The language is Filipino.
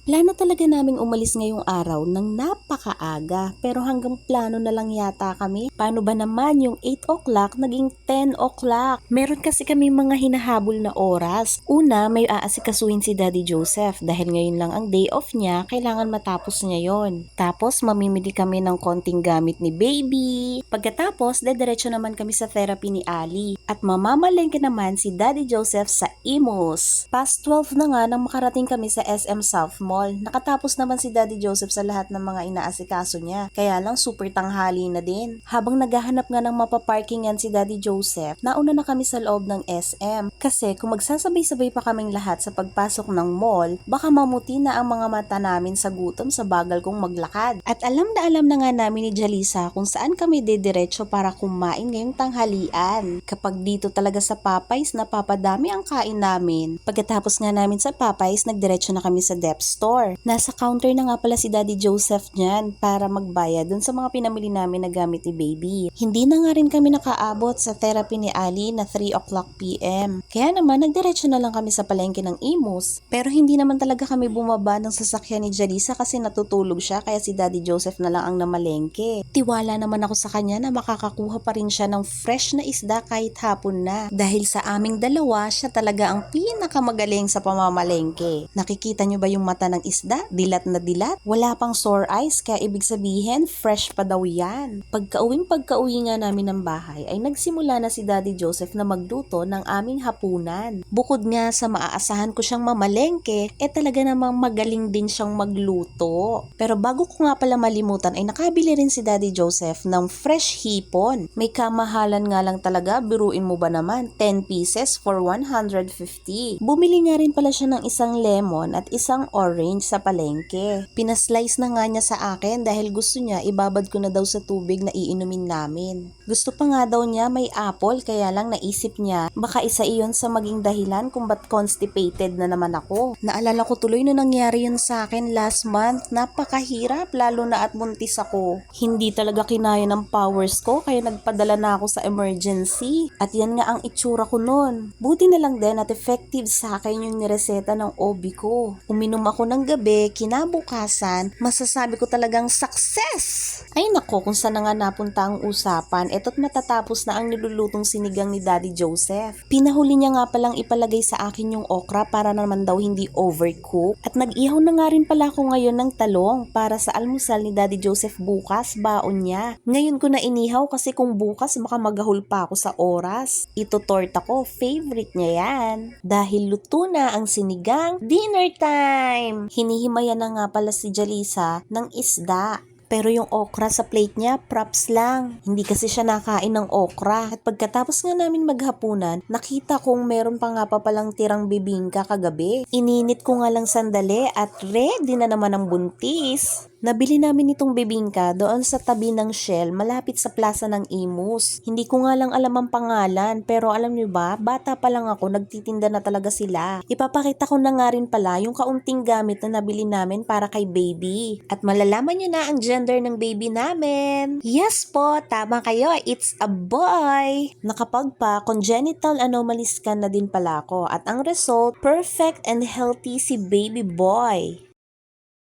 Plano talaga naming umalis ngayong araw ng napakaaga pero hanggang plano na lang yata kami. Paano ba naman yung 8 o'clock naging 10 o'clock? Meron kasi kami mga hinahabol na oras. Una, may aasikasuhin si Daddy Joseph dahil ngayon lang ang day off niya, kailangan matapos niya yon. Tapos mamimili kami ng konting gamit ni baby. Pagkatapos, dediretso naman kami sa therapy ni Ali. At mamamalengke naman si Daddy Joseph sa Imus. Past 12 na nga nang makarating kami sa SM South Mall. Nakatapos naman si Daddy Joseph sa lahat ng mga inaasikaso niya. Kaya lang super tanghali na din. Habang naghahanap nga ng mapaparkingan si Daddy Joseph, nauna na kami sa loob ng SM. Kasi kung magsasabay-sabay pa kaming lahat sa pagpasok ng mall, baka mamuti na ang mga mata namin sa gutom sa bagal kong maglakad. At alam na nga namin ni Jalisa kung saan kami dediretso para kumain ngayong tanghalian. Kapag dito talaga sa Popeyes, napapadami ang kain namin. Pagkatapos nga namin sa Popeyes, nagdiretso na kami sa Dep Store. Nasa counter na nga pala si Daddy Joseph niyan para magbayad dun sa mga pinamili namin na gamit ni baby. Hindi na nga rin kami nakaabot sa therapy ni Ali na 3 o'clock PM. Kaya naman nagdiretso na lang kami sa palengke ng Imus. Pero hindi naman talaga kami bumaba ng sasakyan ni Jalisa kasi natutulog siya kaya si Daddy Joseph na lang ang namalengke. Tiwala naman ako sa kanya na makakakuha pa rin siya ng fresh na isda kahit hapon na. Dahil sa aming dalawa, siya talaga ang pinakamagaling sa pamamalengke. Nakikita nyo ba yung mata ng isda? Dilat na dilat. Wala pang sore eyes kaya ibig sabihin fresh pa daw yan. Pagka-uwi nga namin ng bahay ay nagsimula na si Daddy Joseph na magluto ng aming hapunan. Bukod nga sa maaasahan ko siyang mamalengke, talaga namang magaling din siyang magluto. Pero bago ko nga pala malimutan ay nakabili rin si Daddy Joseph ng fresh hipon. May kamahalan nga lang talaga, biruin mo ba naman? 10 pieces for 150. Bumili nga rin pala siya ng isang lemon at isang orange sa palengke. Pinaslice na nga niya sa akin dahil gusto niya ibabad ko na daw sa tubig na iinumin namin. Gusto pa nga daw niya may apple kaya lang naisip niya baka isa iyon sa maging dahilan kung ba't constipated na naman ako. Naalala ko tuloy na nangyari yun sa akin last month. Napakahirap lalo na at buntis ako. Hindi talaga kinaya ng powers ko kaya nagpadala na ako sa emergency. At yan nga ang itsura ko nun. Buti na lang din at effective sa akin yung nireseta ng OB ko. Uminom ako ng gabi, kinabukasan, masasabi ko talagang success! Ay nako, kung saan na nga napunta ang usapan, eto't matatapos na ang nilulutong sinigang ni Daddy Joseph. Pinahuli niya nga palang ipalagay sa akin yung okra para naman daw hindi overcook. At nag-ihaw na nga rin pala ako ngayon ng talong para sa almusal ni Daddy Joseph bukas, baon niya. Ngayon ko na inihaw kasi kung bukas baka magahol pa ako sa oras. Ito torta ko, favorite niya yan. Dahil luto na ang sinigang, dinner time! Hinihimayan na nga pala si Jalisa ng isda. Pero yung okra sa plate niya, props lang. Hindi kasi siya nakain ng okra. At pagkatapos nga namin maghapunan, nakita kong meron pa nga pa palang tirang bibingka kagabi. Ininit ko nga lang sandali at ready na naman ang buntis. Nabili namin itong bibingka doon sa tabi ng Shell malapit sa plaza ng Imus. Hindi ko nga lang alam ang pangalan pero alam niyo ba, bata pa lang ako nagtitinda na talaga sila. Ipapakita ko na nga rin pala yung kaunting gamit na nabili namin para kay baby. At malalaman niyo na ang gender ng baby namin. Yes po, tama kayo, it's a boy. Nakapagpa congenital anomaly scan na din pala ako at ang result, perfect and healthy si baby boy.